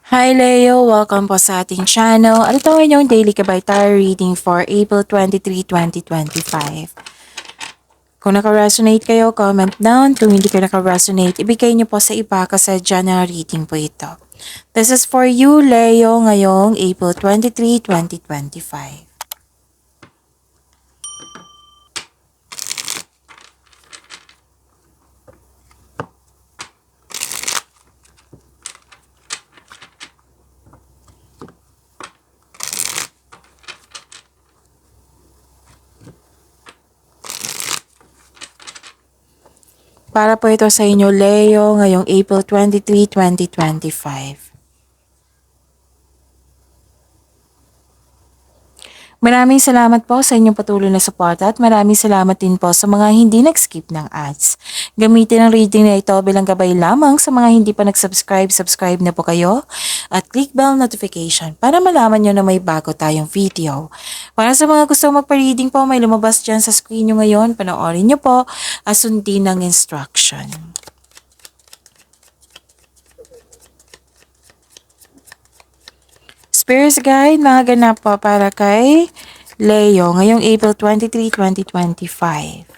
Hi Leo! Welcome po sa ating channel. At ito ang inyong daily kabay tarot reading for April 23, 2025. Kung naka-resonate kayo, comment down. Kung hindi kayo naka-resonate, ibigay niyo po sa iba kasi general reading po ito. This is for you, Leo, ngayong April 23, 2025. Para po ito sa inyo, Leo, ngayong April 23, 2025. Maraming salamat po sa inyong patuloy na suporta at maraming salamat din po sa mga hindi nag-skip ng ads. Gamitin ang reading na ito bilang gabay lamang sa mga hindi pa nag-subscribe, subscribe na po kayo at click bell notification para malaman nyo na may bago tayong video. Para sa mga gusto magpa-reading po, may lumabas dyan sa screen nyo ngayon, panoorin nyo po at sundin ang instruction. Spirits Guide, mga ganap po para kay Leo ngayong April 23, 2025.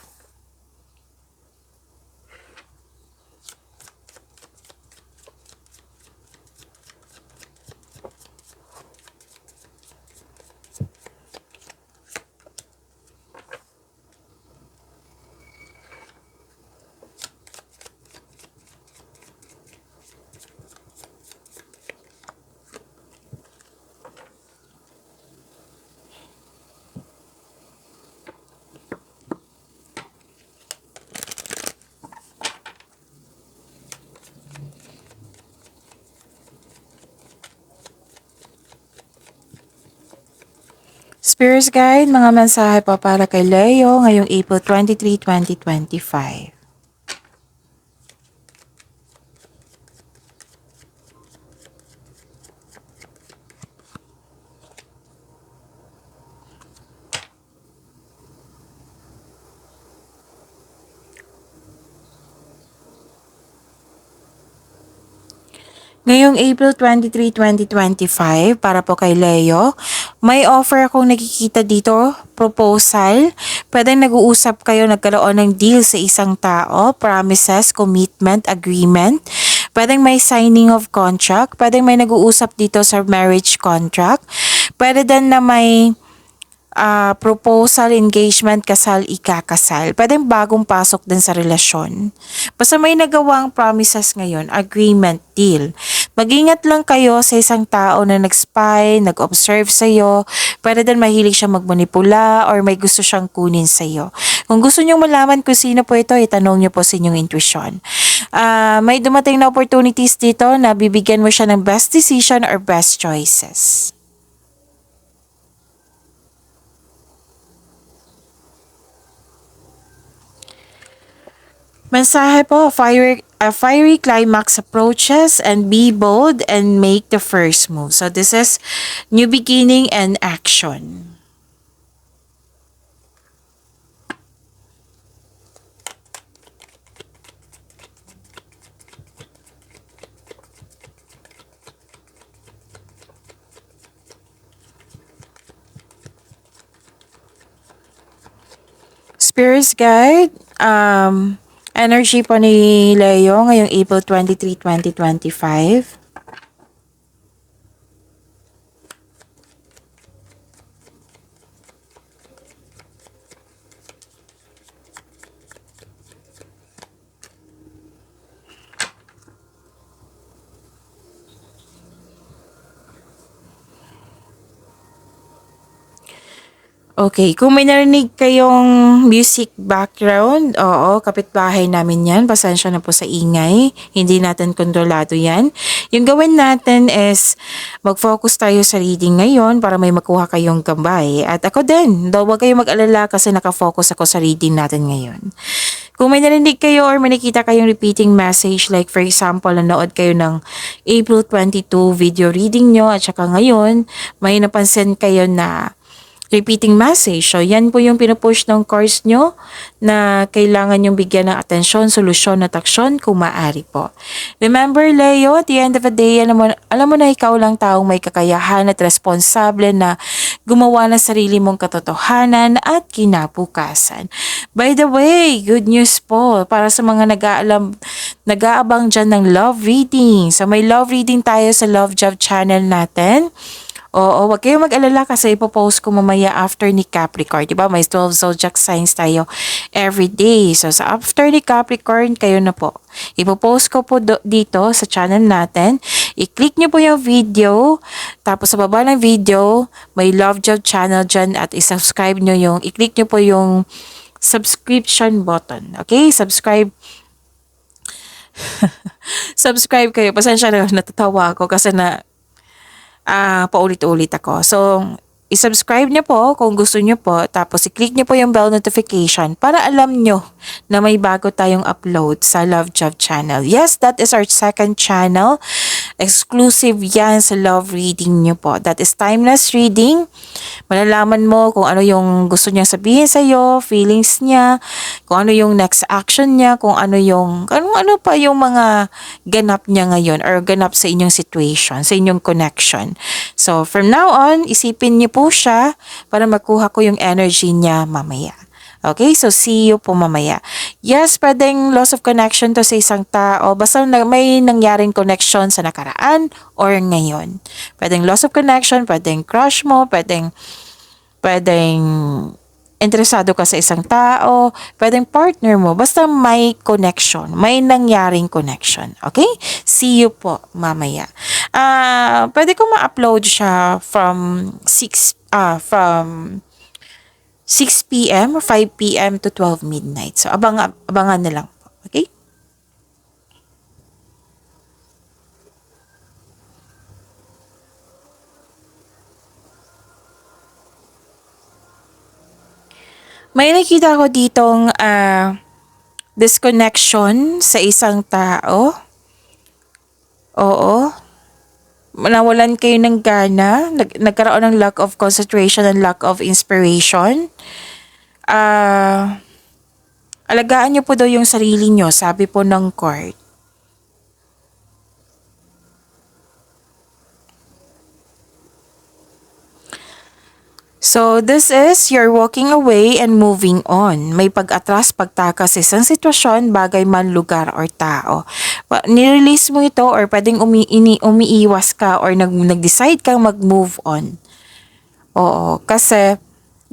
Spirits Guide, mga mensahe po para kay Leo ngayong April 23, 2025. Ngayong April 23, 2025, para po kay Leo, may offer akong nakikita dito, proposal. Pwedeng nag-uusap kayo, nagkaroon ng deal sa isang tao, promises, commitment, agreement. Pwedeng may signing of contract, pwedeng may nag-uusap dito sa marriage contract. Pwede din na may proposal, engagement, kasal, ikakasal. Pwedeng bagong pasok din sa relasyon. Basta may nagawang promises ngayon, agreement, deal. Mag-ingat lang kayo sa isang tao na nag-spy, nag-observe sa'yo. Pwede din mahilig siya magmanipula or may gusto siyang kunin sa'yo. Kung gusto niyong malaman kung sino po ito, itanong niyo po sa inyong intuition. May dumating na opportunities dito na bibigyan mo siya ng best decision or best choices. Mensahe po, a fiery climax approaches and be bold and make the first move. So this is new beginning and action. Spirits Guide, energy po ni Leo ngayong April 23, 2025. Okay, kung may narinig kayong music background, oo, kapitbahay namin yan. Pasensya na po sa ingay. Hindi natin kontrolado yan. Yung gawin natin is mag-focus tayo sa reading ngayon para may makuha kayong gabay. At ako din, daw wag kayong mag-alala kasi nakafocus ako sa reading natin ngayon. Kung may narinig kayo or may nakita kayong repeating message, like for example, nanood kayo ng April 22 video reading nyo at saka ngayon, may napansin kayo na repeating message. So, yan po yung pinupush ng course nyo na kailangan yung bigyan ng atensyon, solusyon at aksyon kung maaari po. Remember, Leo, at the end of the day, alam mo na ikaw lang taong may kakayahan at responsable na gumawa ng sarili mong katotohanan at kinabukasan. By the way, good news po para sa mga nag-aabang dyan ng love reading. So, may love reading tayo sa Love Job channel natin. Oo, wag kayong mag-alala kasi ipopost ko mamaya after ni Capricorn. Diba? May 12 zodiac signs tayo every day. So, sa after ni Capricorn, kayo na po. Ipopost ko po dito sa channel natin. I-click nyo po yung video. Tapos sa baba ng video, may Love Job channel dyan at i-subscribe nyo yung, i-click nyo po yung subscription button. Okay? Subscribe. Subscribe kayo. Pasensya na, natatawa ako kasi paulit-ulit ako. So, i-subscribe niyo po kung gusto niyo po. Tapos, i-click niyo po yung bell notification para alam niyo na may bago tayong upload sa Love Job channel. Yes, that is our second channel. Exclusive yan sa love reading niyo po. That is timeless reading. Malalaman mo kung ano yung gusto niya sabihin sa'yo, feelings niya, kung ano yung next action niya, kung ano pa yung mga ganap niya ngayon or ganap sa inyong situation, sa inyong connection. So, from now on, isipin niyo po siya para makuha ko yung energy niya mamaya. Okay, so see you po mamaya. Yes, pwedeng loss of connection to sa isang tao. Basta may nangyaring connection sa nakaraan or ngayon. Pwedeng loss of connection, pwedeng crush mo, pwedeng interesado ka sa isang tao, pwedeng partner mo. Basta may connection, may nangyaring connection. Okay? See you po mamaya. Pwede ko ma-upload siya from 6 p.m. or 5 p.m. to 12 midnight. So, abangan na lang po. Okay? May nakita ko ditong disconnection sa isang tao. Oo. Nawalan kayo ng gana, nagkaroon ng lack of concentration and lack of inspiration. Alagaan niyo po daw yung sarili niyo, sabi po ng court. So, this is you're walking away and moving on. May pag-atras, pagtakas sa isang sitwasyon, bagay man, lugar, or tao. Nirelease mo ito or pwedeng umiiwas ka or nag-decide kang mag-move on. Oo, kasi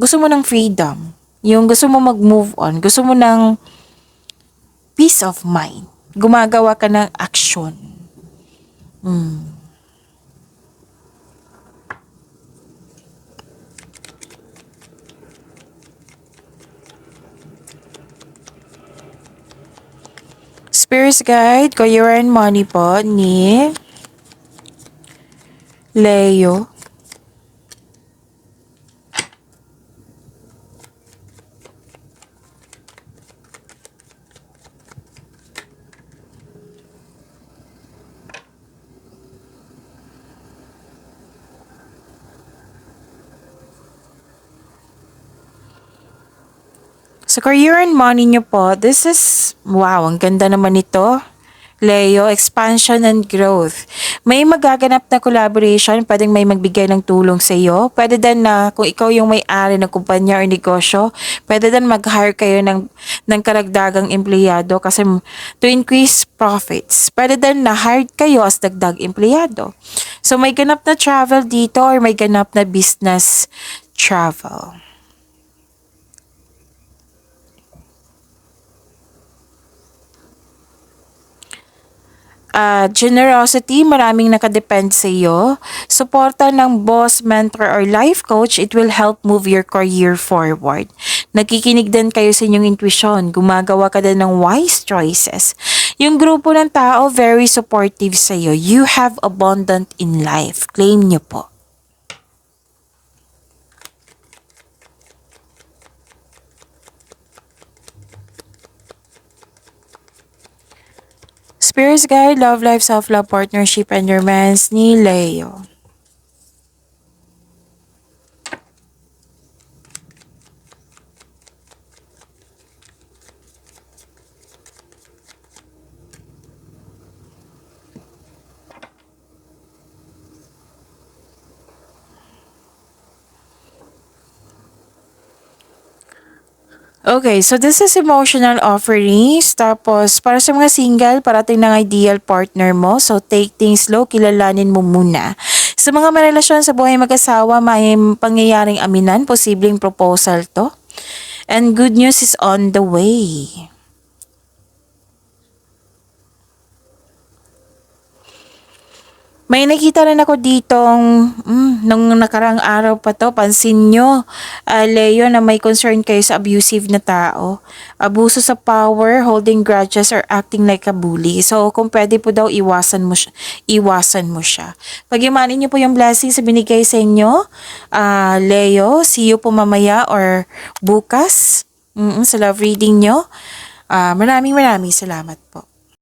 gusto mo ng freedom. Yung gusto mo mag-move on, gusto mo ng peace of mind. Gumagawa ka ng action. Spirit Guide, Career and Money po ni Leo. Sa career and money nyo po, this is, wow, ang ganda naman ito. Leo, expansion and growth. May magaganap na collaboration, pwedeng may magbigay ng tulong sa iyo. Pwede din na kung ikaw yung may-ari ng kumpanya or negosyo, pwede din mag-hire kayo ng karagdagang empleyado kasi to increase profits. Pwede din na hired kayo as dagdag empleyado. So may ganap na travel dito or may ganap na business travel. Generosity, maraming nakadepend sa iyo. Suporta ng boss, mentor, or life coach, it will help move your career forward. Nakikinig din kayo sa inyong intuition. Gumagawa ka din ng wise choices. Yung grupo ng tao, very supportive sa iyo. You have abundant in life. Claim niyo po. Spirit's Guide, Love Life, Self-Love, Partnership, and Romance ni Leo. Okay, so this is emotional offerings. Tapos, para sa mga single, parating ng ideal partner mo. So, take things slow, kilalanin mo muna. Sa mga marelasyon sa buhay mag-asawa, may pangyayaring aminan, posibleng proposal to. And good news is on the way. May nakita rin ako ditong, nung nakarang araw pa to, pansin nyo, Leo, na may concern kayo sa abusive na tao. Abuso sa power, holding grudges, or acting like a bully. So, kung pwede po daw, iwasan mo siya. Pagyamanin niyo po yung blessings na binigay sa inyo, Leo. See you po mamaya or bukas sa love reading nyo. Maraming salamat po.